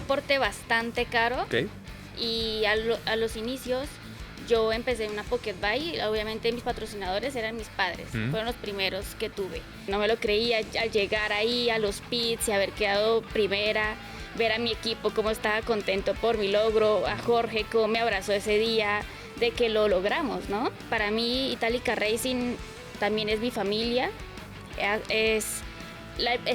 deporte bastante caro. Ok. Y a los inicios yo empecé en una Pocket Bike. Obviamente mis patrocinadores eran mis padres. Fueron los primeros que tuve. No me lo creía al llegar ahí a los pits y haber quedado primera, ver a mi equipo cómo estaba contento por mi logro, a Jorge cómo me abrazó ese día de que lo logramos, ¿no? Para mí Itálica Racing también es mi familia. Es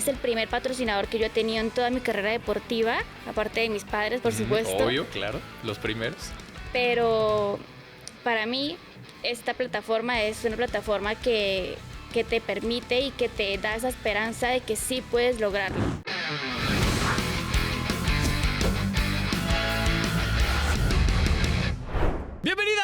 el primer patrocinador que yo he tenido en toda mi carrera deportiva, aparte de mis padres, por supuesto. Obvio, claro, los primeros. Pero para mí esta plataforma es una plataforma que te permite y que te da esa esperanza de que sí puedes lograrlo.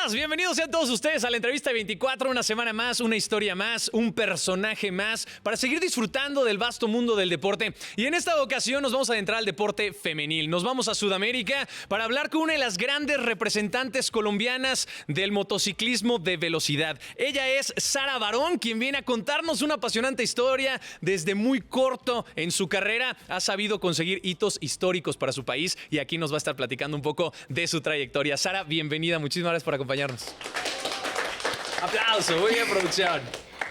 Bienvenidos sean todos ustedes a la entrevista 24, una semana más, una historia más, un personaje más, para seguir disfrutando del vasto mundo del deporte. Y en esta ocasión nos vamos a adentrar al deporte femenil. Nos vamos a Sudamérica para hablar con una de las grandes representantes colombianas del motociclismo de velocidad. Ella es Sara Barón, quien viene a contarnos una apasionante historia. Desde muy corto en su carrera ha sabido conseguir hitos históricos para su país y aquí nos va a estar platicando un poco de su trayectoria. Sara, bienvenida, muchísimas gracias por acompañarnos. Aplauso, muy bien, producción.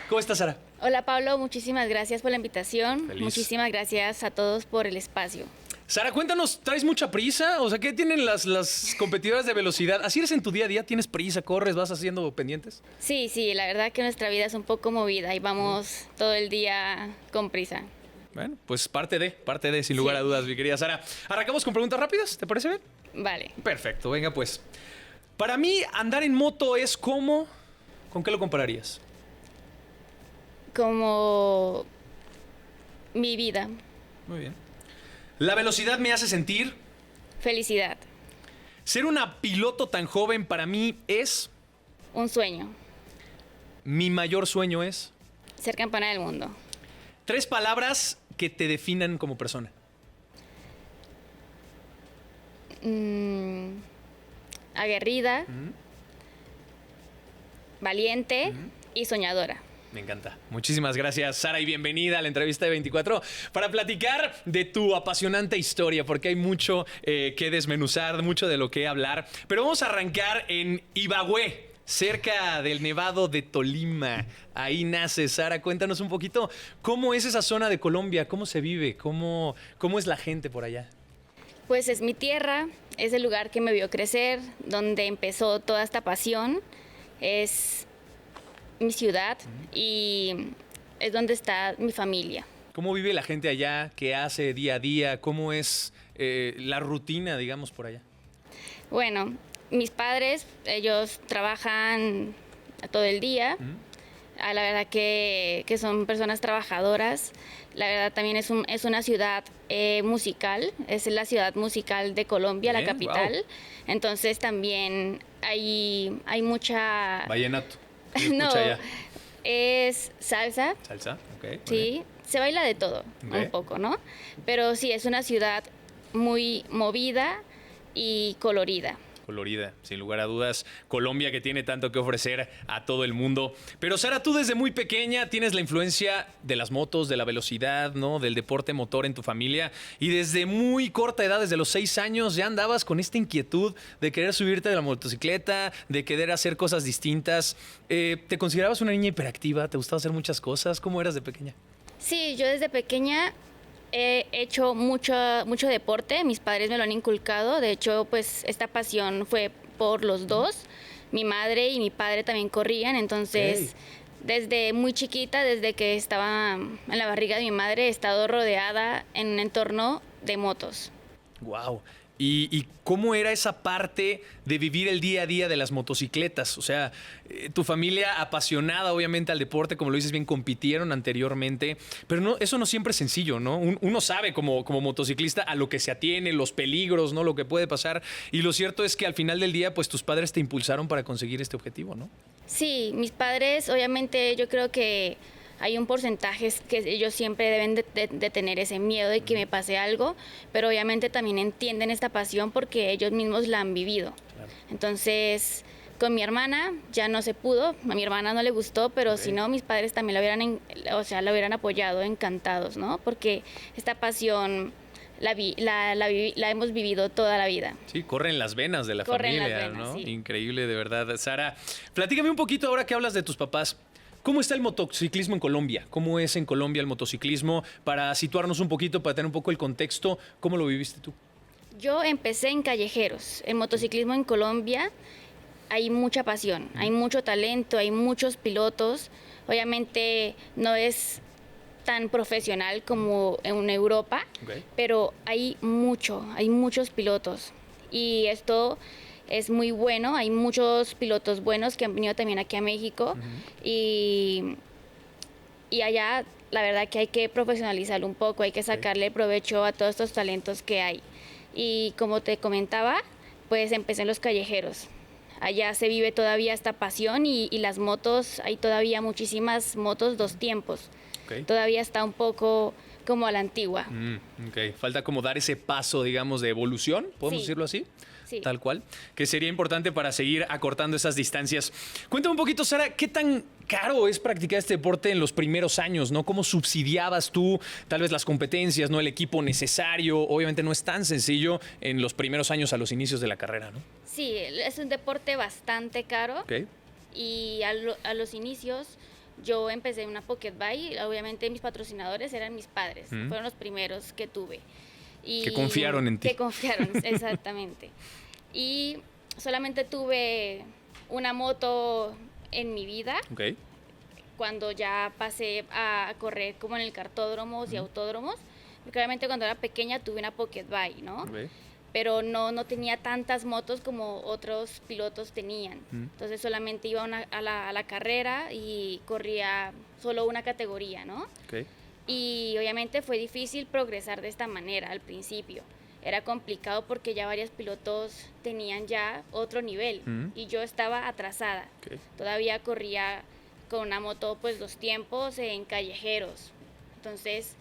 ¿Cómo estás, Sara? Hola, Pablo, muchísimas gracias por la invitación. Feliz. Muchísimas gracias a todos por el espacio. Sara, cuéntanos, ¿traes mucha prisa? O sea, ¿qué tienen las competidoras de velocidad? ¿Así eres en tu día a día? ¿Tienes prisa? ¿Corres? ¿Vas haciendo pendientes? Sí, la verdad que nuestra vida es un poco movida y vamos todo el día con prisa. Bueno, pues parte de, sin lugar a dudas, mi querida Sara. Arrancamos con preguntas rápidas, ¿te parece bien? Vale. Perfecto, venga pues. Para mí, andar en moto es como... ¿Con qué lo compararías? Como mi vida. Muy bien. La velocidad me hace sentir... Felicidad. Ser una piloto tan joven para mí es... Un sueño. Mi mayor sueño es... Ser campeona del mundo. 3 palabras que te definan como persona. Aguerrida, valiente y soñadora. Me encanta. Muchísimas gracias, Sara, y bienvenida a la entrevista de 24 para platicar de tu apasionante historia, porque hay mucho que desmenuzar, mucho de lo que hablar. Pero vamos a arrancar en Ibagué, cerca del Nevado de Tolima. Ahí nace, Sara. Cuéntanos un poquito cómo es esa zona de Colombia, cómo se vive, cómo es la gente por allá. Pues es mi tierra, es el lugar que me vio crecer, donde empezó toda esta pasión. Es mi ciudad y es donde está mi familia. ¿Cómo vive la gente allá? ¿Qué hace día a día? ¿Cómo es la rutina, digamos, por allá? Bueno, mis padres, ellos trabajan todo el día. La verdad que son personas trabajadoras. La verdad también es una ciudad musical, es la ciudad musical de Colombia, bien, la capital. Wow. Entonces también hay mucha... Vallenato. No, es salsa. Salsa, ok. Sí, se baila de todo, un poco, ¿no? Pero sí, es una ciudad muy movida y colorida. Colorida, sin lugar a dudas. Colombia, que tiene tanto que ofrecer a todo el mundo. Pero Sara, tú desde muy pequeña tienes la influencia de las motos, de la velocidad, ¿no? Del deporte motor en tu familia. Y desde muy corta edad, desde los 6 años, ya andabas con esta inquietud de querer subirte de la motocicleta, de querer hacer cosas distintas. ¿Te considerabas una niña hiperactiva? ¿Te gustaba hacer muchas cosas? ¿Cómo eras de pequeña? Sí, yo desde pequeña he hecho mucho deporte, mis padres me lo han inculcado, de hecho pues esta pasión fue por los dos, mi madre y mi padre también corrían, entonces desde muy chiquita, desde que estaba en la barriga de mi madre, he estado rodeada en un entorno de motos. Wow. ¿Y cómo era esa parte de vivir el día a día de las motocicletas? O sea, tu familia apasionada obviamente al deporte, como lo dices bien, compitieron anteriormente, pero no, eso no siempre es sencillo, ¿no? Uno sabe como motociclista a lo que se atiene, los peligros, ¿no? Lo que puede pasar. Y lo cierto es que al final del día, pues tus padres te impulsaron para conseguir este objetivo, ¿no? Sí, mis padres, obviamente yo creo que hay un porcentaje que ellos siempre deben de tener ese miedo de que me pase algo, pero obviamente también entienden esta pasión porque ellos mismos la han vivido. Claro. Entonces, con mi hermana ya no se pudo, a mi hermana no le gustó, pero si no, mis padres también la hubieran apoyado, encantados, ¿no? Porque esta pasión la hemos vivido toda la vida. Sí, corren las venas de la Corren familia, las venas, ¿no? sí. Increíble, de verdad. Sara, platícame un poquito ahora que hablas de tus papás. ¿Cómo está el motociclismo en Colombia? ¿Cómo es en Colombia el motociclismo? Para situarnos un poquito, para tener un poco el contexto, ¿cómo lo viviste tú? Yo empecé en callejeros. El motociclismo en Colombia hay mucha pasión, hay mucho talento, hay muchos pilotos. Obviamente no es tan profesional como en Europa, pero hay muchos pilotos. Y esto es muy bueno, hay muchos pilotos buenos que han venido también aquí a México y allá la verdad que hay que profesionalizarlo un poco, hay que sacarle provecho a todos estos talentos que hay. Y como te comentaba, pues empecé en los callejeros. Allá se vive todavía esta pasión y las motos, hay todavía muchísimas motos 2 tiempos. Todavía está un poco como a la antigua. Falta como dar ese paso, digamos, de evolución, ¿podemos decirlo así? Sí. Tal cual, que sería importante para seguir acortando esas distancias. Cuéntame un poquito, Sara, ¿qué tan caro es practicar este deporte en los primeros años, ¿no? ¿Cómo subsidiabas tú tal vez las competencias, ¿no? El equipo necesario? Obviamente no es tan sencillo en los primeros años a los inicios de la carrera, ¿no? Sí, es un deporte bastante caro. Y a los inicios yo empecé en una pocket bike, obviamente mis patrocinadores eran mis padres, fueron los primeros que tuve. Y que confiaron en ti. Que confiaron, exactamente. Y solamente tuve una moto en mi vida. Cuando ya pasé a correr como en el cartódromos y autódromos. Porque obviamente cuando era pequeña tuve una pocket bike, ¿no? Pero no tenía tantas motos como otros pilotos tenían. Entonces solamente iba a la carrera y corría solo una categoría, ¿no? Y obviamente fue difícil progresar de esta manera al principio. Era complicado porque ya varios pilotos tenían ya otro nivel y yo estaba atrasada. Todavía corría con una moto pues 2 tiempos en callejeros. Entonces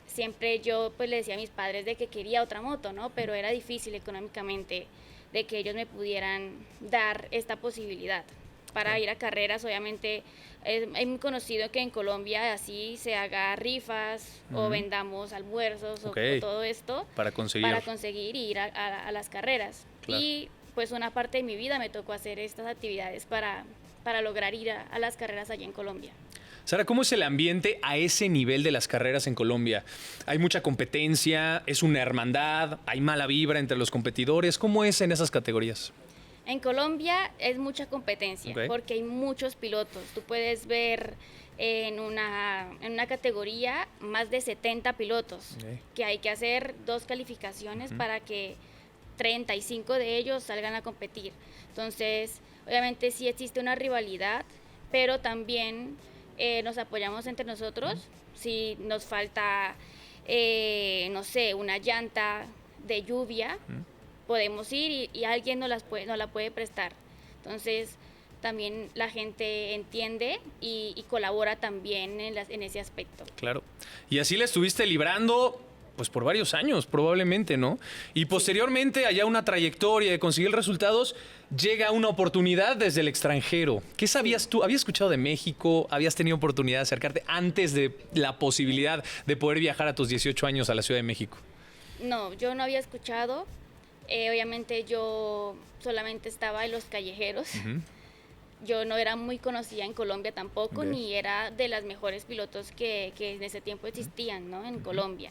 siempre yo pues le decía a mis padres de que quería otra moto, ¿no? Pero era difícil económicamente de que ellos me pudieran dar esta posibilidad. Para ir a carreras, obviamente, es muy conocido que en Colombia así se haga rifas o vendamos almuerzos o todo esto para conseguir ir a las carreras. Y pues una parte de mi vida me tocó hacer estas actividades para lograr ir a las carreras allá en Colombia. Sara, ¿cómo es el ambiente a ese nivel de las carreras en Colombia? ¿Hay mucha competencia? ¿Es una hermandad? ¿Hay mala vibra entre los competidores? ¿Cómo es en esas categorías? En Colombia es mucha competencia porque hay muchos pilotos. Tú puedes ver en una categoría más de 70 pilotos que hay que hacer 2 calificaciones para que 35 de ellos salgan a competir. Entonces, obviamente sí existe una rivalidad, pero también nos apoyamos entre nosotros. Si nos falta, no sé, una llanta de lluvia, podemos ir y alguien nos la puede prestar. Entonces, también la gente entiende y colabora también en ese aspecto. Claro. Y así la estuviste librando pues por varios años, probablemente, ¿no? Y posteriormente, allá una trayectoria de conseguir resultados, llega una oportunidad desde el extranjero. ¿Qué sabías tú? ¿Habías escuchado de México? ¿Habías tenido oportunidad de acercarte antes de la posibilidad de poder viajar a tus 18 años a la Ciudad de México? No, yo no había escuchado. Obviamente yo solamente estaba en los callejeros. Yo no era muy conocida en Colombia tampoco, ni era de las mejores pilotos que en ese tiempo existían, ¿no? En Colombia.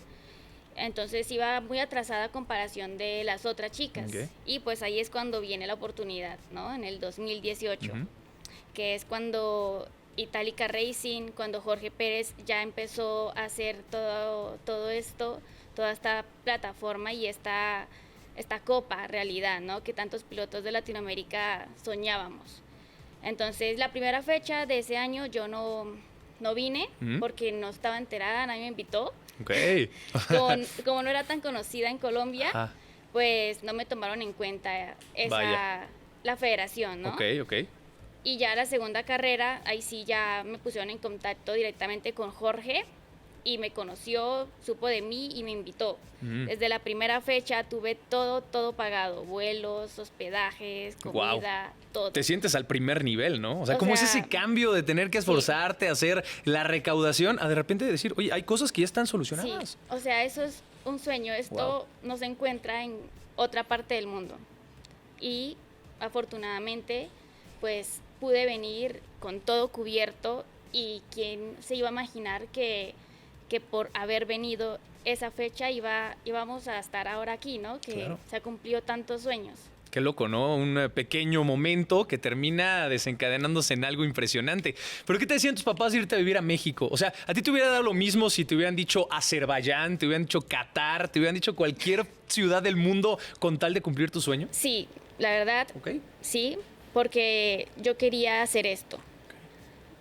Entonces iba muy atrasada a comparación de las otras chicas. Y pues ahí es cuando viene la oportunidad, ¿no? En el 2018, que es cuando Itálica Racing, cuando Jorge Pérez ya empezó a hacer todo esto, toda esta plataforma y esta copa realidad, ¿no? Que tantos pilotos de Latinoamérica soñábamos. Entonces la primera fecha de ese año yo no vine porque no estaba enterada, nadie me invitó. Como no era tan conocida en Colombia, pues no me tomaron en cuenta la federación, ¿no? Y ya la segunda carrera, ahí sí ya me pusieron en contacto directamente con Jorge y me conoció, supo de mí y me invitó. Desde la primera fecha tuve todo pagado, vuelos, hospedajes, comida, todo. Te sientes al primer nivel, ¿no? O sea, ¿cómo es ese cambio de tener que esforzarte a hacer la recaudación a de repente decir, oye, hay cosas que ya están solucionadas? Sí, o sea, eso es un sueño. Esto no se encuentra en otra parte del mundo. Y afortunadamente, pues pude venir con todo cubierto y quién se iba a imaginar que por haber venido esa fecha íbamos a estar ahora aquí, ¿no? Que se ha cumplido tantos sueños. Qué loco, ¿no? Un pequeño momento que termina desencadenándose en algo impresionante. ¿Pero qué te decían tus papás de irte a vivir a México? O sea, ¿a ti te hubiera dado lo mismo si te hubieran dicho Azerbaiyán, te hubieran dicho Qatar, te hubieran dicho cualquier ciudad del mundo con tal de cumplir tu sueño? Sí, la verdad, sí, porque yo quería hacer esto.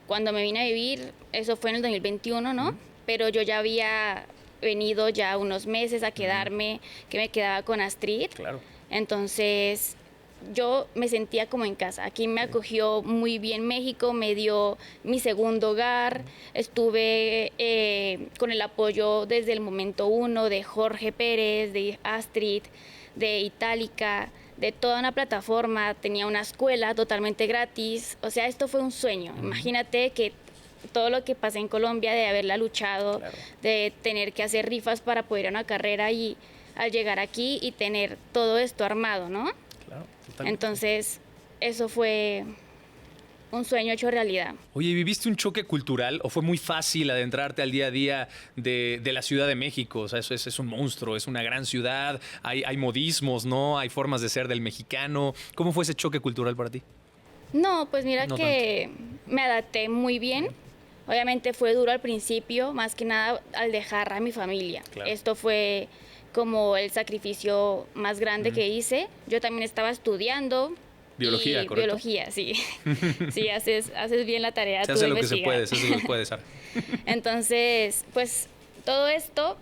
Cuando me vine a vivir, eso fue en el 2021, ¿no? Pero yo ya había venido ya unos meses a quedarme, que me quedaba con Astrid. Claro. Entonces, yo me sentía como en casa. Aquí me acogió muy bien México, me dio mi segundo hogar. Estuve con el apoyo desde el momento uno de Jorge Pérez, de Astrid, de Itálica, de toda una plataforma. Tenía una escuela totalmente gratis. O sea, esto fue un sueño. Imagínate que todo lo que pasé en Colombia, de haberla luchado, de tener que hacer rifas para poder ir a una carrera y al llegar aquí y tener todo esto armado, ¿no? Claro, totalmente. Entonces, eso fue un sueño hecho realidad. Oye, ¿viviste un choque cultural o fue muy fácil adentrarte al día a día de la Ciudad de México? O sea, eso es un monstruo, es una gran ciudad, hay modismos, ¿no? Hay formas de ser del mexicano. ¿Cómo fue ese choque cultural para ti? No, pues mira que me adapté muy bien. Obviamente fue duro al principio, más que nada al dejar a mi familia. Claro. Esto fue como el sacrificio más grande que hice. Yo también estaba estudiando. Biología, ¿correcto? Biología, sí. Sí, haces bien la tarea. Se hace lo que se puede, se hace lo que puede, Sara. Entonces, pues todo esto,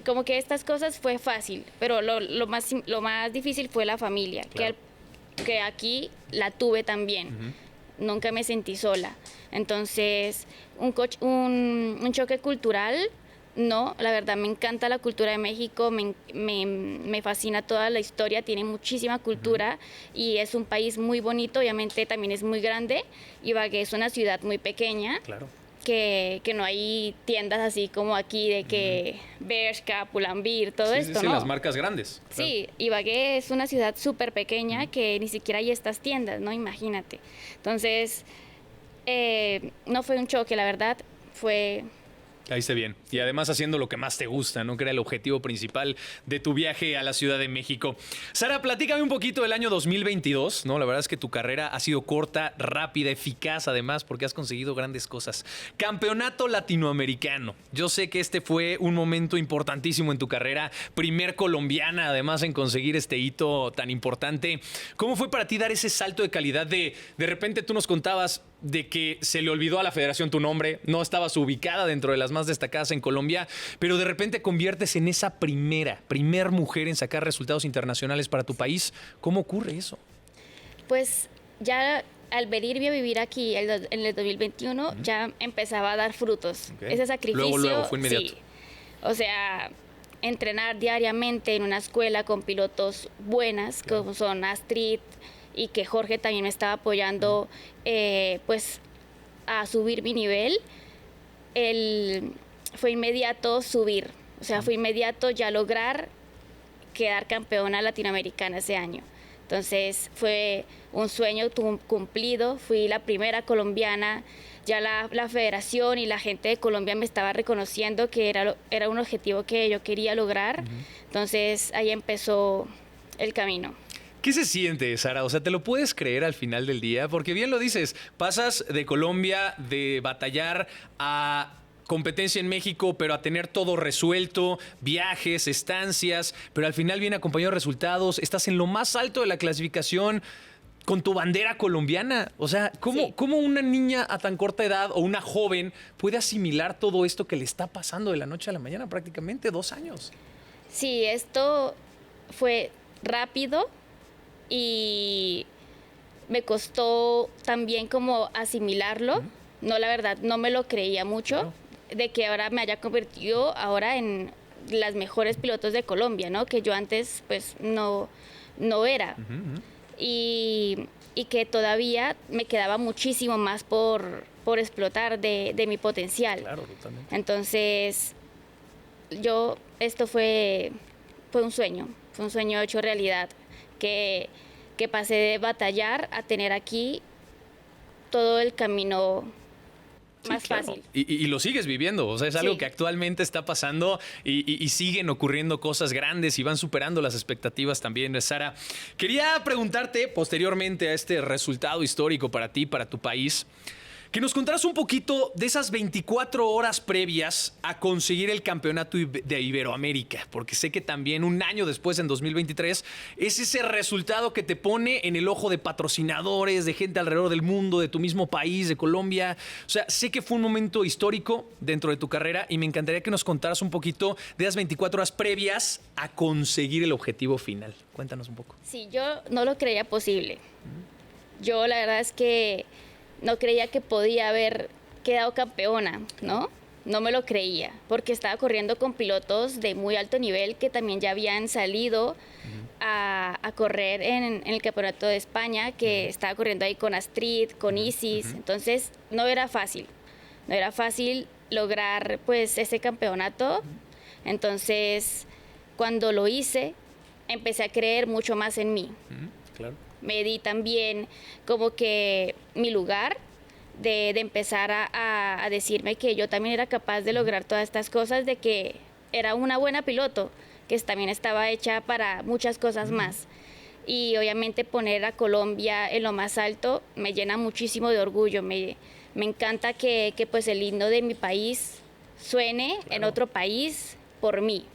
como que estas cosas fue fácil, pero lo más difícil fue la familia, claro. que aquí la tuve también. Nunca me sentí sola. Entonces, un choque cultural, no, la verdad me encanta la cultura de México, me fascina toda la historia, tiene muchísima cultura y es un país muy bonito, obviamente también es muy grande. Ibagué es una ciudad muy pequeña. Claro. Que no hay tiendas así como aquí de que Bershka, Pull&Bear, todo esto, sí, ¿no? las marcas grandes. Claro. Sí, Ibagué es una ciudad súper pequeña que ni siquiera hay estas tiendas, ¿no? Imagínate. Entonces, no fue un choque, la verdad, fue... Caíste bien. Y además haciendo lo que más te gusta, ¿no? Que era el objetivo principal de tu viaje a la Ciudad de México. Sara, platícame un poquito del año 2022, ¿no? La verdad es que tu carrera ha sido corta, rápida, eficaz, además, porque has conseguido grandes cosas. Campeonato Latinoamericano. Yo sé que este fue un momento importantísimo en tu carrera. Primer colombiana, además, en conseguir este hito tan importante. ¿Cómo fue para ti dar ese salto de calidad de repente tú nos contabas de que se le olvidó a la federación tu nombre, no estabas ubicada dentro de las más destacadas en Colombia, pero de repente conviertes en esa primer mujer en sacar resultados internacionales para tu país? ¿Cómo ocurre eso? Pues ya al venirme a vivir aquí en el 2021 ya empezaba a dar frutos. Ese sacrificio. Luego fue inmediato. Sí. O sea, entrenar diariamente en una escuela con pilotos buenas, como son Astrid, y que Jorge también me estaba apoyando pues a subir mi nivel. Fue inmediato subir, o sea, fue inmediato ya lograr quedar campeona latinoamericana ese año. Entonces fue un sueño cumplido, fui la primera colombiana, ya la federación y la gente de Colombia me estaba reconociendo que era un objetivo que yo quería lograr. Entonces ahí empezó el camino. ¿Qué se siente, Sara? O sea, ¿te lo puedes creer al final del día? Porque bien lo dices, pasas de Colombia, de batallar a competencia en México, pero a tener todo resuelto, viajes, estancias, pero al final viene acompañado de resultados, estás en lo más alto de la clasificación con tu bandera colombiana. O sea, ¿cómo una niña a tan corta edad o una joven puede asimilar todo esto que le está pasando de la noche a la mañana? Prácticamente 2 años. Sí, esto fue rápido y me costó también como asimilarlo. No, la verdad, no me lo creía mucho, de que ahora me haya convertido ahora en las mejores pilotos de Colombia, ¿no? Que yo antes pues no era. Y que todavía me quedaba muchísimo más por explotar de mi potencial. Claro, totalmente. Entonces, yo esto fue un sueño hecho realidad, que pasé de batallar a tener aquí todo el camino más fácil. Y lo sigues viviendo, o sea, es algo que actualmente está pasando y siguen ocurriendo cosas grandes y van superando las expectativas también. Sara, quería preguntarte posteriormente a este resultado histórico para ti, para tu país, que nos contaras un poquito de esas 24 horas previas a conseguir el campeonato de Iberoamérica, porque sé que también un año después, en 2023, es ese resultado que te pone en el ojo de patrocinadores, de gente alrededor del mundo, de tu mismo país, de Colombia. O sea, sé que fue un momento histórico dentro de tu carrera y me encantaría que nos contaras un poquito de las 24 horas previas a conseguir el objetivo final. Cuéntanos un poco. Sí, yo no lo creía posible. Yo la verdad es que no creía que podía haber quedado campeona, ¿no? No me lo creía, porque estaba corriendo con pilotos de muy alto nivel que también ya habían salido a correr en el Campeonato de España, que estaba corriendo ahí con Astrid, con Isis. Entonces no era fácil lograr pues ese campeonato. Entonces cuando lo hice, empecé a creer mucho más en mí. Claro. Me di también como que mi lugar de empezar a decirme que yo también era capaz de lograr todas estas cosas, de que era una buena piloto, que también estaba hecha para muchas cosas más. Y obviamente poner a Colombia en lo más alto me llena muchísimo de orgullo. Me encanta que pues el himno de mi país suene en otro país por mí.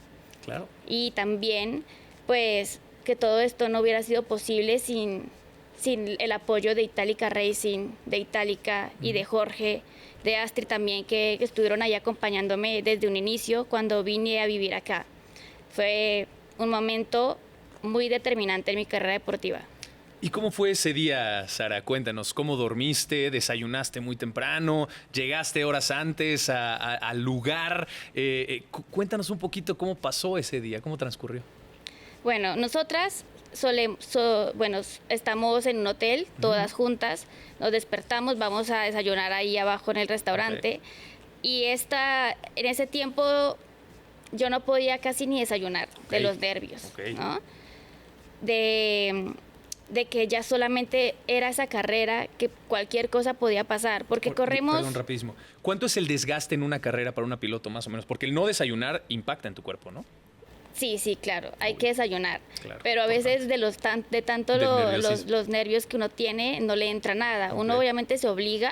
Claro. Y también pues que todo esto no hubiera sido posible sin el apoyo de Itálica Racing, de Itálica y de Jorge, de Astrid también, que estuvieron ahí acompañándome desde un inicio cuando vine a vivir acá. Fue un momento muy determinante en mi carrera deportiva. ¿Y cómo fue ese día, Sara? Cuéntanos, ¿cómo dormiste? ¿Desayunaste muy temprano? ¿Llegaste horas antes al lugar? Cuéntanos un poquito cómo pasó ese día, cómo transcurrió. Bueno, nosotras estamos en un hotel, todas juntas, nos despertamos, vamos a desayunar ahí abajo en el restaurante. Y en ese tiempo yo no podía casi ni desayunar de los nervios, ¿no? De que ya solamente era esa carrera, que cualquier cosa podía pasar, porque corremos... Perdón, rapidísimo. ¿Cuánto es el desgaste en una carrera para una piloto, más o menos? Porque el no desayunar impacta en tu cuerpo, ¿no? Sí, claro, hay que desayunar, claro, pero a veces de tanto los nervios que uno tiene no le entra nada. Uno obviamente se obliga,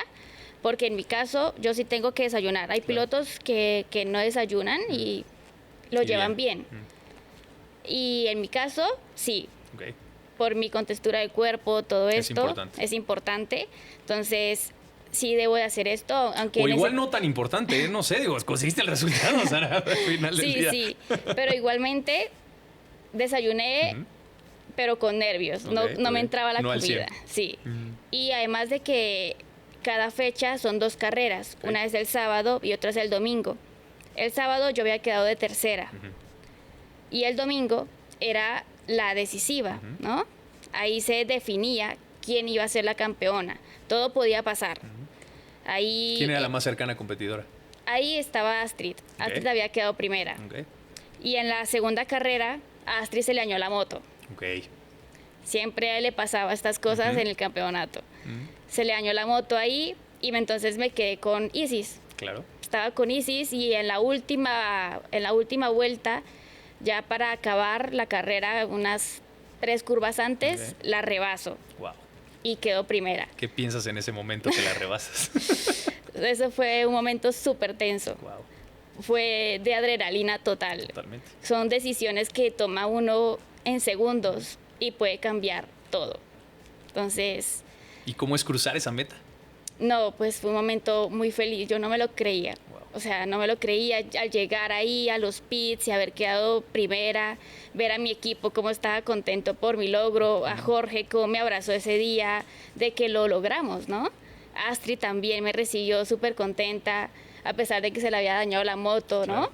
porque en mi caso yo sí tengo que desayunar. Hay pilotos que no desayunan y lo llevan bien. Y en mi caso, sí, por mi contextura del cuerpo, todo esto es importante. Entonces sí debo de hacer esto, aunque... O igual no tan importante, no sé, digo, conseguiste el resultado, Sara, al final del día. Sí, pero igualmente desayuné, pero con nervios, no me entraba la comida. Sí. Y además de que cada fecha son 2 carreras, una es el sábado y otra es el domingo. El sábado yo había quedado de tercera y el domingo era la decisiva, ¿no? Ahí se definía quién iba a ser la campeona. Todo podía pasar. Ahí, ¿quién era la más cercana competidora? Ahí estaba Astrid. Astrid había quedado primera. Y en la segunda carrera, a Astrid se le dañó la moto. Siempre le pasaba estas cosas en el campeonato. Se le dañó la moto ahí y entonces me quedé con Isis. Claro. Estaba con Isis y en la última vuelta, ya para acabar la carrera, unas 3 curvas antes, la rebaso. Wow. Y quedó primera. ¿Qué piensas en ese momento que la rebasas? Eso fue un momento súper tenso. Wow. Fue de adrenalina total. Totalmente. Son decisiones que toma uno en segundos y puede cambiar todo. Entonces... ¿Y cómo es cruzar esa meta? No, pues fue un momento muy feliz. Yo no me lo creía. Wow. O sea, no me lo creía al llegar ahí a los pits y haber quedado primera, ver a mi equipo cómo estaba contento por mi logro, a Jorge cómo me abrazó ese día, de que lo logramos, ¿no? Astrid también me recibió súper contenta, a pesar de que se le había dañado la moto, ¿no? Claro.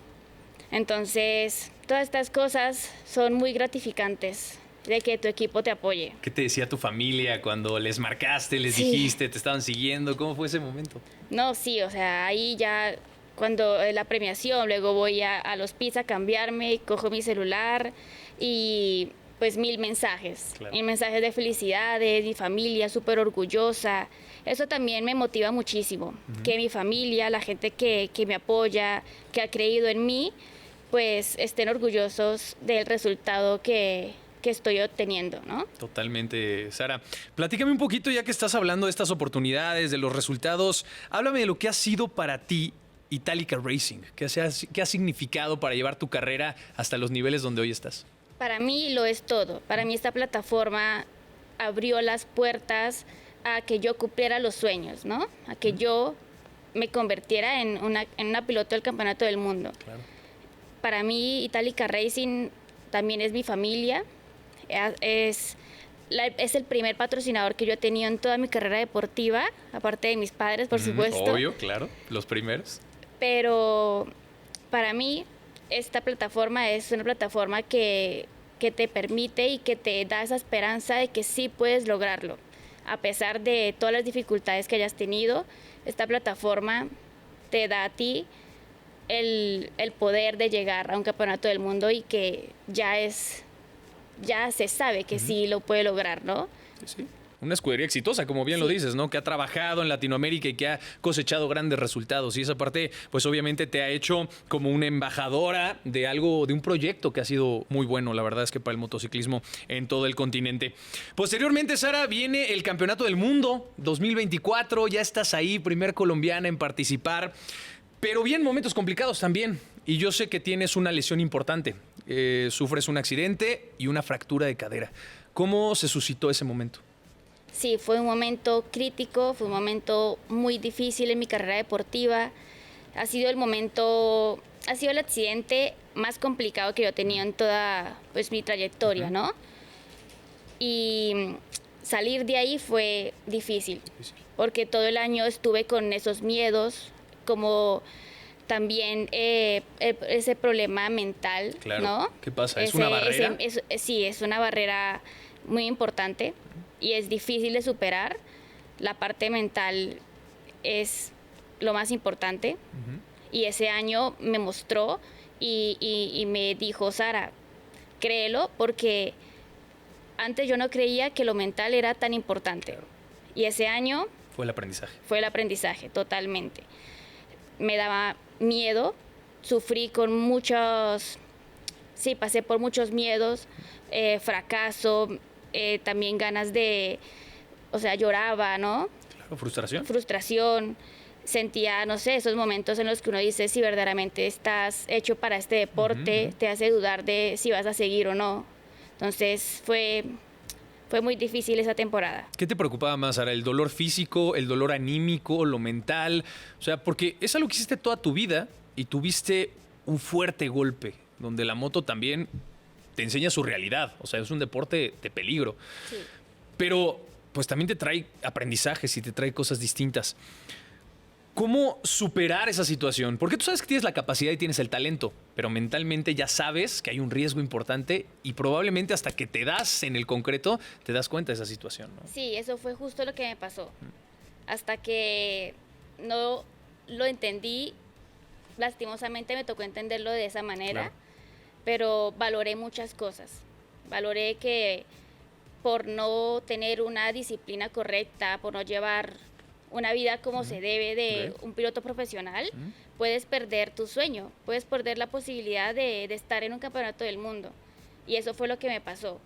Entonces, todas estas cosas son muy gratificantes, de que tu equipo te apoye. ¿Qué te decía tu familia cuando les marcaste, les dijiste, te estaban siguiendo? ¿Cómo fue ese momento? No, sí, o sea, ahí ya cuando la premiación, luego voy a los pits a cambiarme, cojo mi celular y pues 1000 mensajes, Claro. 1000 mensajes de felicidades, mi familia súper orgullosa. Eso también me motiva muchísimo, que mi familia, la gente que me apoya, que ha creído en mí, pues estén orgullosos del resultado que estoy obteniendo, ¿no? Totalmente, Sara. Platícame un poquito, ya que estás hablando de estas oportunidades, de los resultados. Háblame de lo que ha sido para ti Itálica Racing. ¿Qué ha significado para llevar tu carrera hasta los niveles donde hoy estás? Para mí lo es todo. Para mí esta plataforma abrió las puertas a que yo cumpliera los sueños, ¿no? A que yo me convirtiera en una piloto del Campeonato del Mundo. Claro. Para mí Itálica Racing también es mi familia. Es el primer patrocinador que yo he tenido en toda mi carrera deportiva, aparte de mis padres, por supuesto. Obvio, claro, los primeros. Pero para mí esta plataforma es una plataforma que te permite y que te da esa esperanza de que sí puedes lograrlo. A pesar de todas las dificultades que hayas tenido, esta plataforma te da a ti el poder de llegar a un campeonato del mundo y que ya se sabe que sí lo puede lograr, ¿no? Sí. Una escudería exitosa, como bien lo dices, ¿no? Que ha trabajado en Latinoamérica y que ha cosechado grandes resultados. Y esa parte, pues obviamente te ha hecho como una embajadora de algo, de un proyecto que ha sido muy bueno, la verdad es que para el motociclismo en todo el continente. Posteriormente, Sara, viene el Campeonato del Mundo 2024. Ya estás ahí, primer colombiana en participar. Pero bien, momentos complicados también. Y yo sé que tienes una lesión importante. Sufres un accidente y una fractura de cadera. ¿Cómo se suscitó ese momento? Sí, fue un momento crítico, fue un momento muy difícil en mi carrera deportiva. Ha sido el accidente más complicado que yo he tenido en toda pues, mi trayectoria, ¿no? Y salir de ahí fue difícil, porque todo el año estuve con esos miedos, como también ese problema mental, claro. ¿no? ¿Qué pasa? ¿Es una barrera? Sí, es una barrera muy importante y es difícil de superar. La parte mental es lo más importante. Y ese año me mostró y me dijo, Sara, créelo, porque antes yo no creía que lo mental era tan importante. Claro. Y ese año Fue el aprendizaje. fue el aprendizaje, totalmente. Me daba miedo, sufrí con pasé por muchos miedos, fracaso, también ganas lloraba, ¿no? Claro, frustración. Frustración, sentía, no sé, esos momentos en los que uno dice si verdaderamente estás hecho para este deporte, te hace dudar de si vas a seguir o no. Entonces fue muy difícil esa temporada. ¿Qué te preocupaba más, Sara? ¿El dolor físico, el dolor anímico, lo mental? O sea, porque es algo que hiciste toda tu vida y tuviste un fuerte golpe, donde la moto también te enseña su realidad. O sea, es un deporte de peligro. Sí. Pero pues también te trae aprendizajes y te trae cosas distintas. ¿Cómo superar esa situación? Porque tú sabes que tienes la capacidad y tienes el talento, pero mentalmente ya sabes que hay un riesgo importante y probablemente hasta que te das en el concreto te das cuenta de esa situación, ¿no? Sí, eso fue justo lo que me pasó. Hasta que no lo entendí, lastimosamente me tocó entenderlo de esa manera, Claro. pero valoré muchas cosas. Valoré que por no tener una disciplina correcta, por no llevar una vida como se debe de un piloto profesional, puedes perder tu sueño, puedes perder la posibilidad de estar en un campeonato del mundo. Y eso fue lo que me pasó.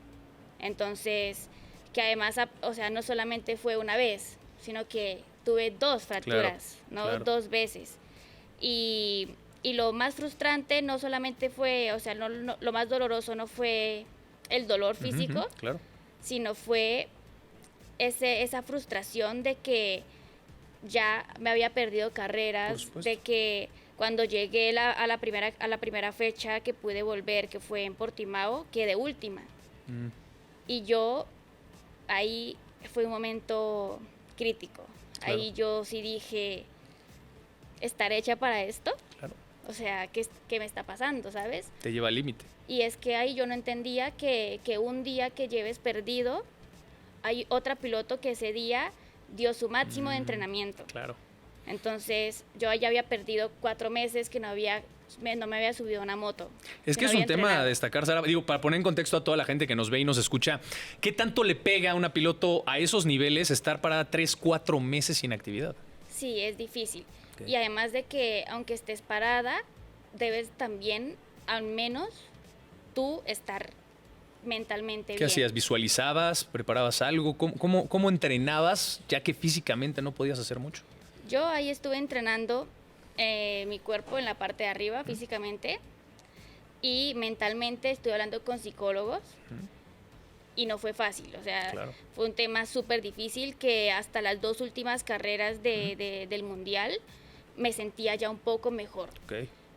Entonces, que además, o sea, no solamente fue una vez, sino que tuve 2 fracturas, ¿no? Claro. 2 veces. Y lo más frustrante no solamente fue, o sea, lo más doloroso no fue el dolor físico, Claro. sino fue esa frustración de que ya me había perdido carreras, de que cuando llegué a la primera fecha que pude volver, que fue en Portimao, quedé última. Y yo, ahí fue un momento crítico. Claro. Ahí yo sí dije, ¿estar hecha para esto? Claro. O sea, ¿qué me está pasando, sabes? Te lleva al límite. Y es que ahí yo no entendía que un día que lleves perdido, hay otra piloto que ese día dio su máximo de entrenamiento. Claro. Entonces yo ya había perdido 4 meses que no me había subido a una moto. Es que es un tema a destacar, Sara. Digo, para poner en contexto a toda la gente que nos ve y nos escucha, ¿qué tanto le pega a una piloto a esos niveles estar parada 3, 4 meses sin actividad? Sí, es difícil. Okay. Y además de que aunque estés parada, debes también al menos tú estar mentalmente bien. ¿Qué hacías? ¿Visualizabas? ¿Preparabas algo? ¿Cómo entrenabas ya que físicamente no podías hacer mucho? Yo ahí estuve entrenando mi cuerpo en la parte de arriba físicamente y mentalmente estuve hablando con psicólogos y no fue fácil, o sea, fue un tema súper difícil que hasta las 2 últimas carreras del mundial me sentía ya un poco mejor,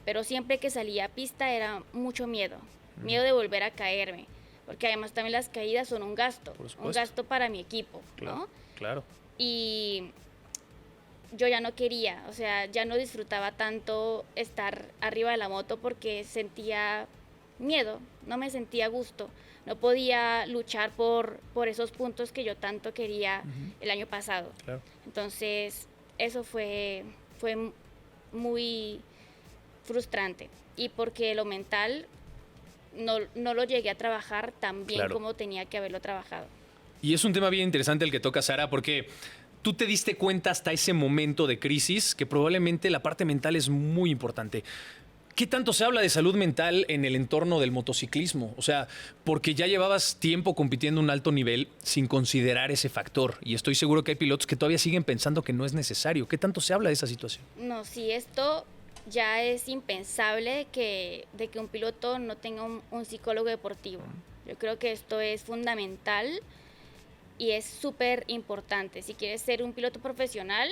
pero siempre que salía a pista era mucho miedo de volver a caerme, porque además también las caídas son un gasto para mi equipo, ¿no? Claro. Y yo ya no quería, o sea, ya no disfrutaba tanto estar arriba de la moto porque sentía miedo, no me sentía a gusto, no podía luchar por esos puntos que yo tanto quería el año pasado. Claro. Entonces, eso fue muy frustrante y porque lo mental no lo llegué a trabajar tan bien como tenía que haberlo trabajado. Y es un tema bien interesante el que toca, Sara, porque tú te diste cuenta hasta ese momento de crisis que probablemente la parte mental es muy importante. ¿Qué tanto se habla de salud mental en el entorno del motociclismo? O sea, porque ya llevabas tiempo compitiendo a un alto nivel sin considerar ese factor. Y estoy seguro que hay pilotos que todavía siguen pensando que no es necesario. ¿Qué tanto se habla de esa situación? No, sí, esto ya es impensable de que un piloto no tenga un psicólogo deportivo. Yo creo que esto es fundamental. Y es súper importante. Si quieres ser un piloto profesional,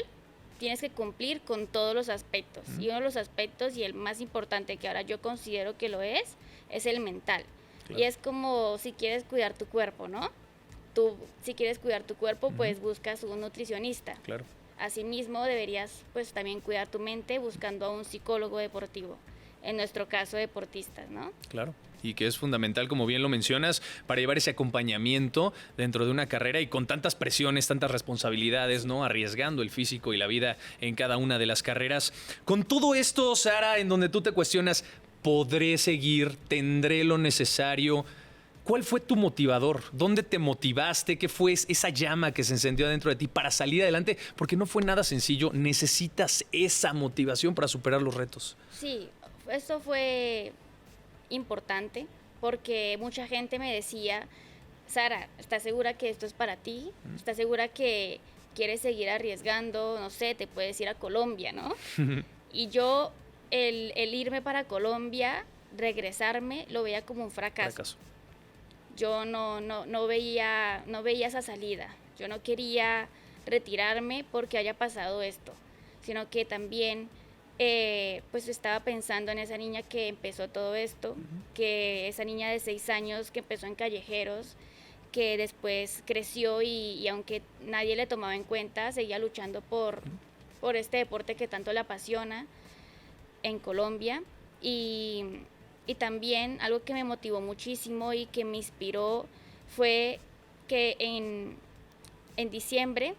tienes que cumplir con todos los aspectos. Y uno de los aspectos, y el más importante que ahora yo considero que lo es el mental. Claro. Y es como si quieres cuidar tu cuerpo, ¿no? Tú, si quieres cuidar tu cuerpo, pues buscas un nutricionista. Claro. Asimismo, deberías pues también cuidar tu mente buscando a un psicólogo deportivo. En nuestro caso, deportistas, ¿no? Claro. Y que es fundamental, como bien lo mencionas, para llevar ese acompañamiento dentro de una carrera y con tantas presiones, tantas responsabilidades, ¿no? Arriesgando el físico y la vida en cada una de las carreras. Con todo esto, Sara, en donde tú te cuestionas, ¿podré seguir? ¿Tendré lo necesario? ¿Cuál fue tu motivador? ¿Dónde te motivaste? ¿Qué fue esa llama que se encendió dentro de ti para salir adelante? Porque no fue nada sencillo. Necesitas esa motivación para superar los retos. Sí, eso fue importante porque mucha gente me decía, Sara, ¿estás segura que esto es para ti? ¿Estás segura que quieres seguir arriesgando? No sé, te puedes ir a Colombia, ¿no? Y yo, el irme para Colombia, regresarme, lo veía como un fracaso. Yo no veía esa salida. Yo no quería retirarme porque haya pasado esto, sino que también pues estaba pensando en esa niña que empezó todo esto, que esa niña de 6 años que empezó en callejeros, que después creció y aunque nadie le tomaba en cuenta, seguía luchando por este deporte que tanto le apasiona en Colombia. Y también algo que me motivó muchísimo y que me inspiró fue que en diciembre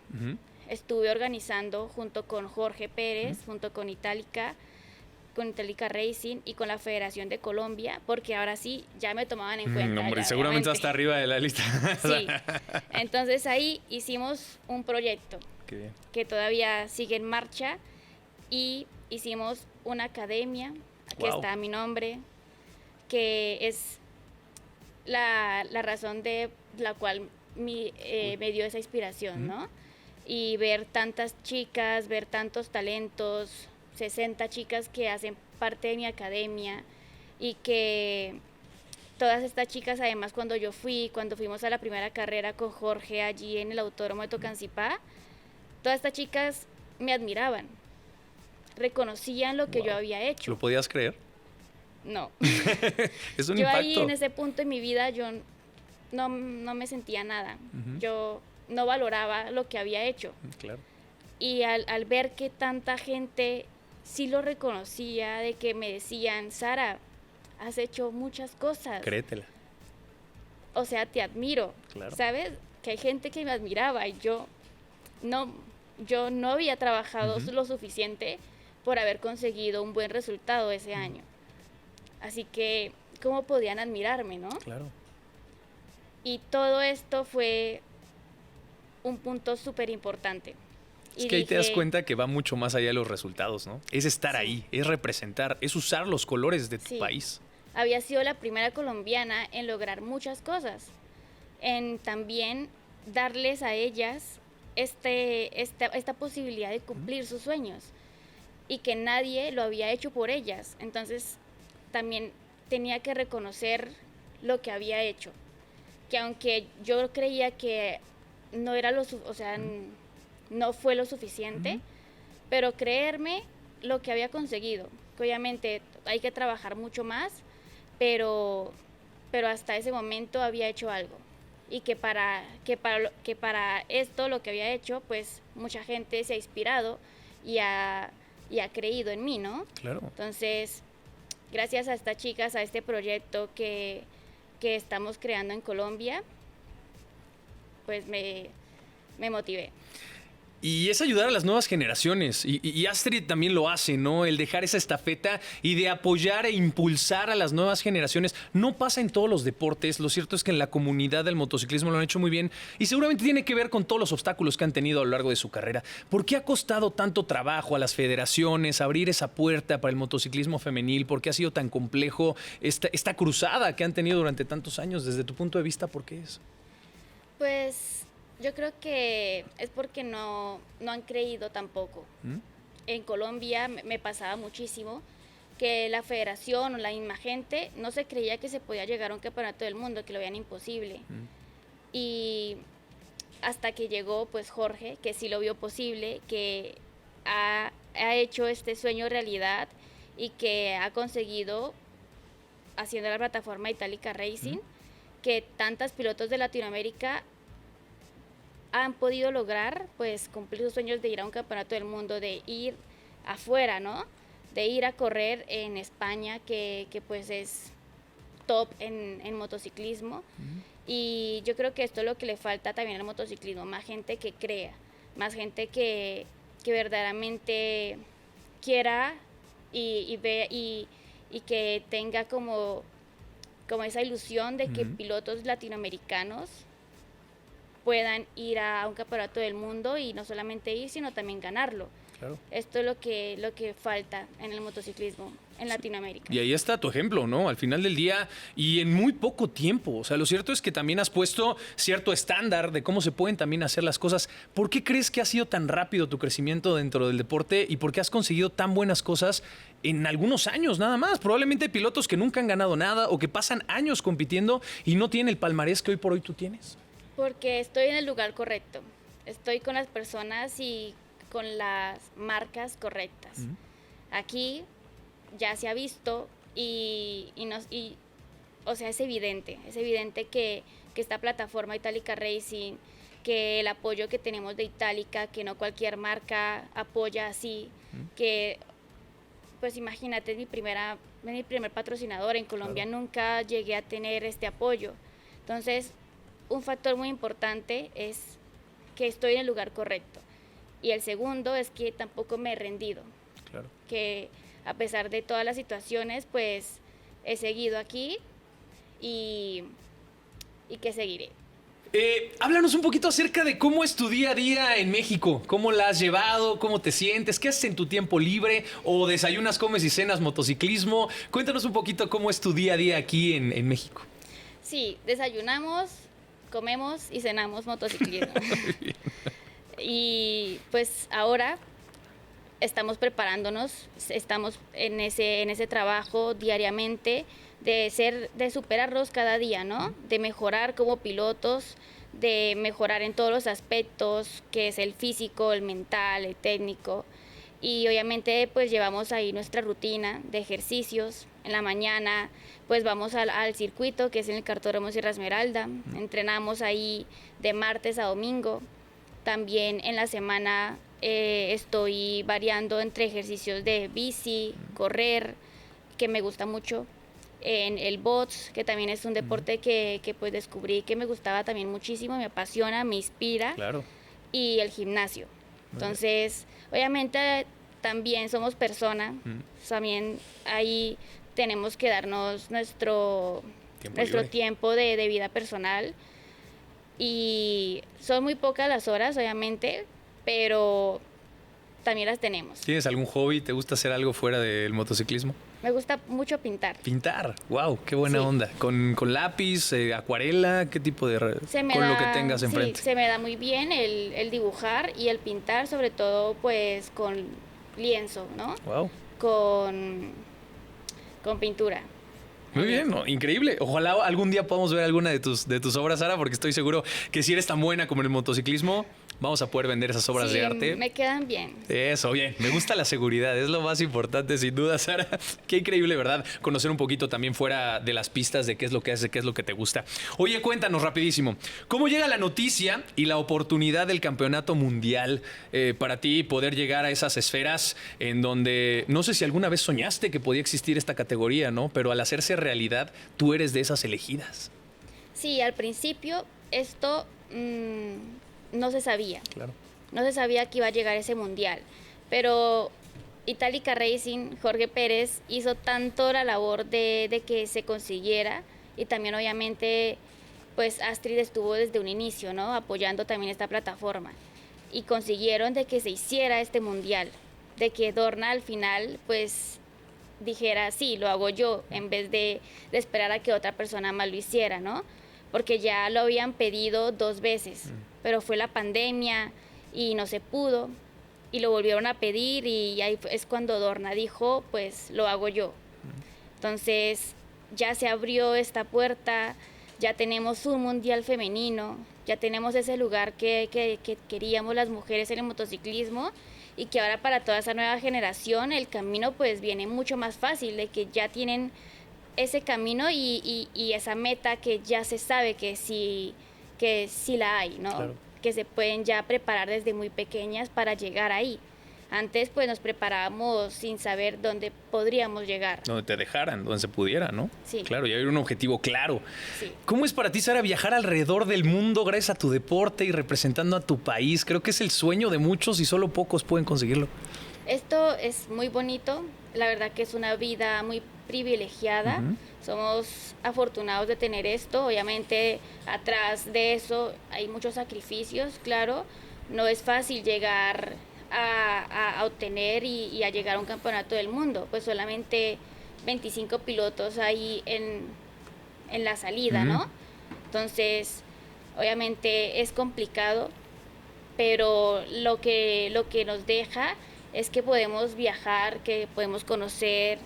estuve organizando junto con Jorge Pérez, junto con Itálica Racing y con la Federación de Colombia, porque ahora sí ya me tomaban en cuenta. Hombre, seguramente hasta arriba de la lista. Sí, entonces ahí hicimos un proyecto que todavía sigue en marcha y hicimos una academia que está a mi nombre, que es la razón de la cual me dio esa inspiración, ¿no? Y ver tantas chicas, ver tantos talentos, 60 chicas que hacen parte de mi academia y que todas estas chicas, además cuando fuimos a la primera carrera con Jorge allí en el Autódromo de Tocancipá, todas estas chicas me admiraban, reconocían lo que yo había hecho. ¿Lo podías creer? No. Es un yo impacto. Ahí en ese punto en mi vida yo no me sentía nada. Yo no valoraba lo que había hecho. Claro. Y al ver que tanta gente sí lo reconocía, de que me decían, Sara, has hecho muchas cosas. Créetela. O sea, te admiro. Claro. ¿Sabes? Que hay gente que me admiraba y yo no yo no había trabajado lo suficiente por haber conseguido un buen resultado ese año. Así que, ¿cómo podían admirarme, no? Claro. Y todo esto fue un punto súper importante. Es que ahí te das cuenta que va mucho más allá de los resultados, ¿no? Es estar ahí, es representar, es usar los colores de tu país. Había sido la primera colombiana en lograr muchas cosas, en también darles a ellas esta posibilidad de cumplir sus sueños y que nadie lo había hecho por ellas. Entonces también tenía que reconocer lo que había hecho, que aunque yo creía que no era no fue lo suficiente, pero creerme lo que había conseguido, que obviamente hay que trabajar mucho más, pero hasta ese momento había hecho algo, y que para esto lo que había hecho, pues mucha gente se ha inspirado y ha creído en mí, ¿no? Claro. Entonces, gracias a estas chicas, a este proyecto que estamos creando en Colombia, pues me motivé. Y es ayudar a las nuevas generaciones. Y Astrid también lo hace, ¿no? El dejar esa estafeta y de apoyar e impulsar a las nuevas generaciones. No pasa en todos los deportes. Lo cierto es que en la comunidad del motociclismo lo han hecho muy bien. Y seguramente tiene que ver con todos los obstáculos que han tenido a lo largo de su carrera. ¿Por qué ha costado tanto trabajo a las federaciones abrir esa puerta para el motociclismo femenil? ¿Por qué ha sido tan complejo esta cruzada que han tenido durante tantos años? Desde tu punto de vista, ¿por qué es? Pues yo creo que es porque no han creído tampoco. En Colombia me pasaba muchísimo que la federación o la misma gente no se creía que se podía llegar a un campeonato del mundo, que lo veían imposible. Y hasta que llegó pues Jorge, que sí lo vio posible, que ha hecho este sueño realidad y que ha conseguido, haciendo la plataforma Itálica Racing, que tantos pilotos de Latinoamérica han podido lograr pues cumplir sus sueños de ir a un campeonato del mundo, de ir afuera, ¿no? De ir a correr en España, que pues es top en motociclismo. Y yo creo que esto es lo que le falta también al motociclismo, más gente que crea, más gente que verdaderamente quiera y vea y que tenga como esa ilusión de que pilotos latinoamericanos puedan ir a un campeonato del mundo y no solamente ir, sino también ganarlo. Claro. Esto es lo que falta en el motociclismo en Latinoamérica. Y ahí está tu ejemplo, ¿no? Al final del día y en muy poco tiempo. O sea, lo cierto es que también has puesto cierto estándar de cómo se pueden también hacer las cosas. ¿Por qué crees que ha sido tan rápido tu crecimiento dentro del deporte y por qué has conseguido tan buenas cosas en algunos años nada más? Probablemente hay pilotos que nunca han ganado nada o que pasan años compitiendo y no tienen el palmarés que hoy por hoy tú tienes. Porque estoy en el lugar correcto. Estoy con las personas y con las marcas correctas. Aquí ya se ha visto o sea, es evidente que esta plataforma Itálica Racing, que el apoyo que tenemos de Itálica, que no cualquier marca apoya así, que pues imagínate, es mi primer patrocinador en Colombia. Claro. Nunca llegué a tener este apoyo. Entonces, un factor muy importante es que estoy en el lugar correcto. Y el segundo es que tampoco me he rendido. Claro. Que a pesar de todas las situaciones, pues he seguido aquí y que seguiré. Háblanos un poquito acerca de cómo es tu día a día en México. ¿Cómo la has llevado? ¿Cómo te sientes? ¿Qué haces en tu tiempo libre? ¿O desayunas, comes y cenas motociclismo? Cuéntanos un poquito cómo es tu día a día aquí en México. Sí, desayunamos, comemos y cenamos motociclismo. Y pues ahora estamos preparándonos, estamos en ese trabajo diariamente de superarnos cada día, ¿no? De mejorar como pilotos, de mejorar en todos los aspectos, que es el físico, el mental, el técnico. Y obviamente pues llevamos ahí nuestra rutina de ejercicios. En la mañana pues vamos al circuito, que es en el Cartódromo Sierra Esmeralda. Entrenamos ahí de martes a domingo. También en la semana estoy variando entre ejercicios de bici, correr, que me gusta mucho, en el bots, que también es un deporte que pues descubrí que me gustaba también muchísimo, me apasiona, me inspira. Claro. Y el gimnasio. Entonces, obviamente también somos personas, también ahí tenemos que darnos nuestro tiempo de vida personal, y son muy pocas las horas, obviamente, pero también las tenemos. ¿Tienes algún hobby? ¿Te gusta hacer algo fuera del motociclismo? Me gusta mucho pintar. Pintar, wow, qué buena onda. ¿Con lápiz, acuarela? ¿Qué tipo de lo que tengas enfrente? Sí, se me da muy bien el dibujar y el pintar, sobre todo pues con lienzo, ¿no? Wow. Con pintura. Muy bien, ¿no? Increíble. Ojalá algún día podamos ver alguna de tus obras, Sara, porque estoy seguro que si eres tan buena como en el motociclismo, vamos a poder vender esas obras de arte. Me quedan bien. Eso, bien. Me gusta la seguridad, es lo más importante, sin duda, Sara. Qué increíble, ¿verdad? Conocer un poquito también fuera de las pistas de qué es lo que haces, qué es lo que te gusta. Oye, cuéntanos rapidísimo, ¿cómo llega la noticia y la oportunidad del campeonato mundial para ti poder llegar a esas esferas en donde, no sé si alguna vez soñaste que podía existir esta categoría, ¿no? Pero al hacerse realidad, tú eres de esas elegidas. Sí, al principio esto no se sabía. Claro. No se sabía que iba a llegar ese mundial. Pero Itálica Racing, Jorge Pérez, hizo tanto la labor de que se consiguiera, y también obviamente pues Astrid estuvo desde un inicio, ¿no? Apoyando también esta plataforma. Y consiguieron de que se hiciera este mundial, de que Dorna al final pues dijera, sí, lo hago yo, en vez de esperar a que otra persona más lo hiciera, ¿no? Porque ya lo habían pedido 2 veces, pero fue la pandemia y no se pudo, y lo volvieron a pedir, y ahí es cuando Dorna dijo, pues lo hago yo. Entonces ya se abrió esta puerta, ya tenemos un mundial femenino, ya tenemos ese lugar que queríamos las mujeres en el motociclismo, y que ahora para toda esa nueva generación el camino pues viene mucho más fácil, de que ya tienen ese camino y esa meta que ya se sabe que sí la hay, ¿no? Claro. Que se pueden ya preparar desde muy pequeñas para llegar ahí. Antes pues nos preparábamos sin saber dónde podríamos llegar. Donde te dejaran, donde se pudiera, ¿no? Sí. Claro, y hay un objetivo claro. Sí. ¿Cómo es para ti, Sara, viajar alrededor del mundo gracias a tu deporte y representando a tu país? Creo que es el sueño de muchos y solo pocos pueden conseguirlo. Esto es muy bonito, la verdad que es una vida muy privilegiada. Somos afortunados de tener esto. Obviamente atrás de eso hay muchos sacrificios, claro. No es fácil llegar a obtener y a llegar a un campeonato del mundo, pues solamente 25 pilotos ahí en la salida, ¿no? Entonces obviamente es complicado, pero lo que nos deja es que podemos viajar, que podemos conocer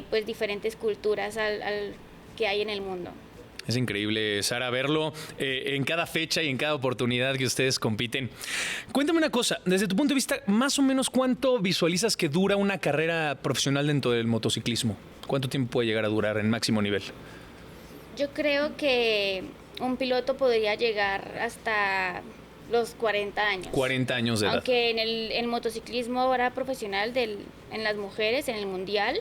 pues diferentes culturas que hay en el mundo. Es increíble, Sara, verlo en cada fecha y en cada oportunidad que ustedes compiten. Cuéntame una cosa, desde tu punto de vista, más o menos ¿cuánto visualizas que dura una carrera profesional dentro del motociclismo? ¿Cuánto tiempo puede llegar a durar en máximo nivel? Yo creo que un piloto podría llegar hasta los 40 años. 40 años de edad. Aunque en el motociclismo ahora profesional en las mujeres, en el mundial,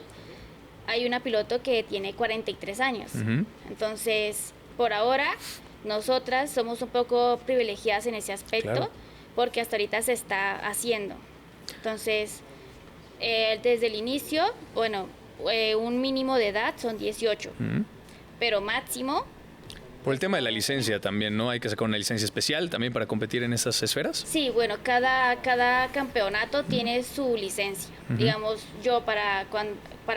hay una piloto que tiene 43 años. Entonces, por ahora, nosotras somos un poco privilegiadas en ese aspecto, claro, porque hasta ahorita se está haciendo. Entonces, desde el inicio, bueno, un mínimo de edad son 18, pero máximo... Por el tema de la licencia también, ¿no? Hay que sacar una licencia especial también para competir en esas esferas. Sí, bueno, cada campeonato tiene su licencia. Digamos, yo para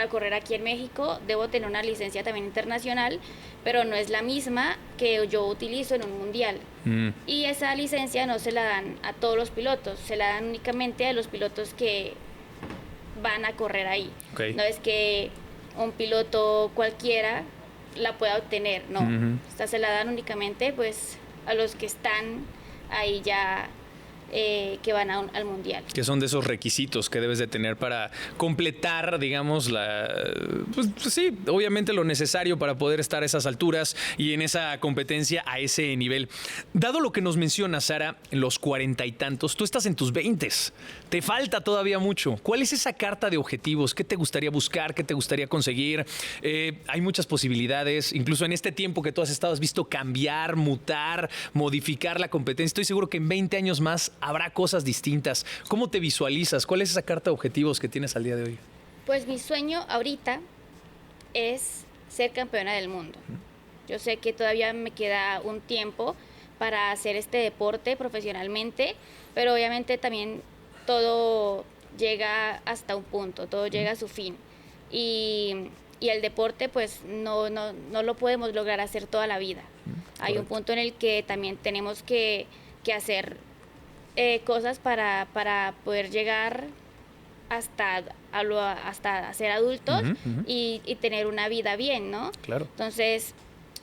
correr aquí en México debo tener una licencia también internacional, pero no es la misma que yo utilizo en un mundial. Y esa licencia no se la dan a todos los pilotos, se la dan únicamente a los pilotos que van a correr ahí. Okay. No es que un piloto cualquiera la pueda obtener, no. Esta se la dan únicamente pues a los que están ahí ya que van al mundial. Que son de esos requisitos que debes de tener para completar, digamos, pues sí, obviamente lo necesario para poder estar a esas alturas y en esa competencia a ese nivel. Dado lo que nos menciona, Sara, en los 40 y tantos, tú estás en tus 20s, te falta todavía mucho. ¿Cuál es esa carta de objetivos? ¿Qué te gustaría buscar? ¿Qué te gustaría conseguir? Hay muchas posibilidades, incluso en este tiempo que tú has estado, has visto cambiar, mutar, modificar la competencia. Estoy seguro que en 20 años más habrá cosas distintas. ¿Cómo te visualizas? ¿Cuál es esa carta de objetivos que tienes al día de hoy? Pues mi sueño ahorita es ser campeona del mundo. Yo sé que todavía me queda un tiempo para hacer este deporte profesionalmente, pero obviamente también todo llega hasta un punto, todo llega a su fin. Y el deporte pues no lo podemos lograr hacer toda la vida. Hay un punto en el que también tenemos que hacer cosas para poder llegar hasta ser adultos y tener una vida bien, ¿no? Claro. Entonces,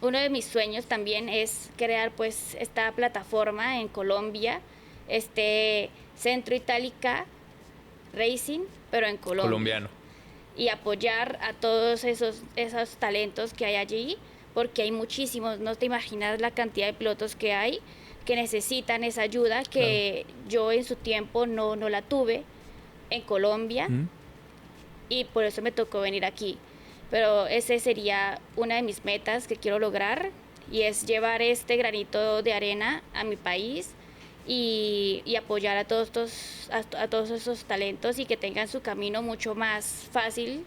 uno de mis sueños también es crear pues esta plataforma en Colombia, este Centro Itálica Racing, pero en Colombia. Colombiano. Y apoyar a todos esos talentos que hay allí, porque hay muchísimos, no te imaginas la cantidad de pilotos que hay que necesitan esa ayuda que yo en su tiempo no la tuve en Colombia y por eso me tocó venir aquí. Pero ese sería una de mis metas que quiero lograr y es llevar este granito de arena a mi país y apoyar a todos esos talentos y que tengan su camino mucho más fácil.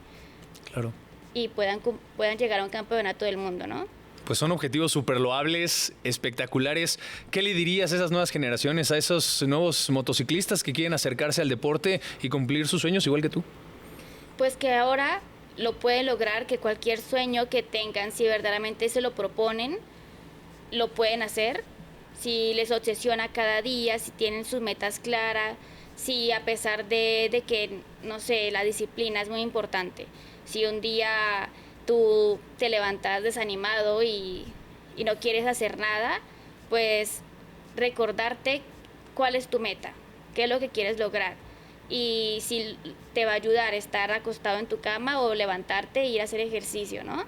Claro. Y puedan llegar a un campeonato del mundo, ¿no? Pues son objetivos súper loables, espectaculares. ¿Qué le dirías a esas nuevas generaciones, a esos nuevos motociclistas que quieren acercarse al deporte y cumplir sus sueños igual que tú? Pues que ahora lo pueden lograr, que cualquier sueño que tengan, si verdaderamente se lo proponen, lo pueden hacer. Si les obsesiona cada día, si tienen sus metas claras, si a pesar de que, no sé, la disciplina es muy importante. Si un día tú te levantas desanimado y no quieres hacer nada, pues recordarte cuál es tu meta, qué es lo que quieres lograr. Y si te va a ayudar estar acostado en tu cama o levantarte e ir a hacer ejercicio, ¿no?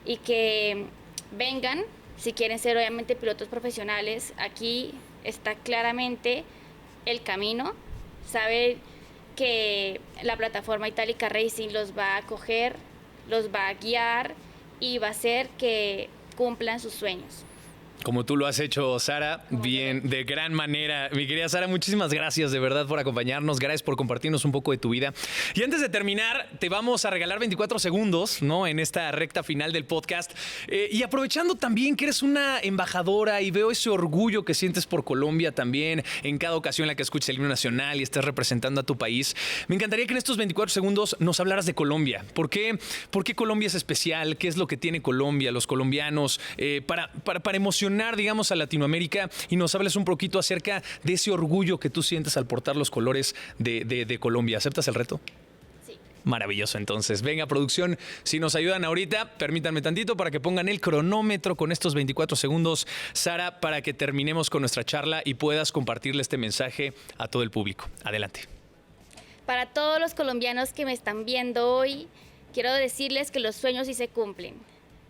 Y que vengan, si quieren ser obviamente pilotos profesionales, aquí está claramente el camino. Sabe que la plataforma Itálica Racing los va a acoger, los va a guiar y va a hacer que cumplan sus sueños. Como tú lo has hecho, Sara, bien, de gran manera. Mi querida Sara, muchísimas gracias de verdad por acompañarnos. Gracias por compartirnos un poco de tu vida. Y antes de terminar, te vamos a regalar 24 segundos, ¿no? En esta recta final del podcast. Y aprovechando también que eres una embajadora y veo ese orgullo que sientes por Colombia también en cada ocasión en la que escuches el himno nacional y estés representando a tu país. Me encantaría que en estos 24 segundos nos hablaras de Colombia. ¿Por qué Colombia es especial? ¿Qué es lo que tiene Colombia, los colombianos? Para emocionar, digamos, a Latinoamérica y nos hables un poquito acerca de ese orgullo que tú sientes al portar los colores de Colombia. ¿Aceptas el reto? Sí. Maravilloso, entonces. Venga, producción, si nos ayudan ahorita, permítanme tantito para que pongan el cronómetro con estos 24 segundos, Sara, para que terminemos con nuestra charla y puedas compartirle este mensaje a todo el público. Adelante. Para todos los colombianos que me están viendo hoy, quiero decirles que los sueños sí se cumplen,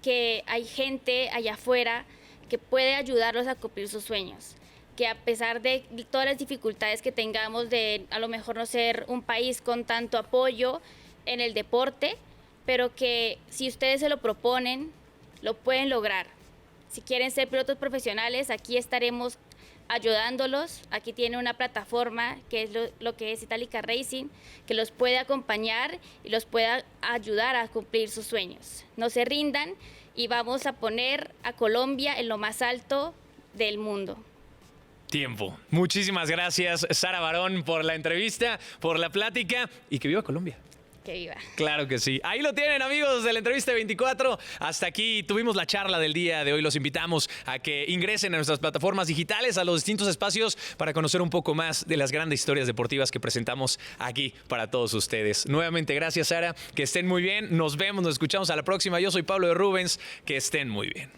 que hay gente allá afuera que puede ayudarlos a cumplir sus sueños, que a pesar de todas las dificultades que tengamos de a lo mejor no ser un país con tanto apoyo en el deporte, pero que si ustedes se lo proponen, lo pueden lograr. Si quieren ser pilotos profesionales, aquí estaremos ayudándolos. Aquí tiene una plataforma que es lo que es Itálica Racing, que los puede acompañar y los pueda ayudar a cumplir sus sueños. No se rindan y vamos a poner a Colombia en lo más alto del mundo. Tiempo. Muchísimas gracias, Sara Barón, por la entrevista, por la plática y que viva Colombia. Que viva. Claro que sí. Ahí lo tienen, amigos de la entrevista 24. Hasta aquí tuvimos la charla del día de hoy. Los invitamos a que ingresen a nuestras plataformas digitales, a los distintos espacios para conocer un poco más de las grandes historias deportivas que presentamos aquí para todos ustedes. Nuevamente, gracias, Sara. Que estén muy bien. Nos vemos, nos escuchamos a la próxima. Yo soy Pablo de Rubens. Que estén muy bien.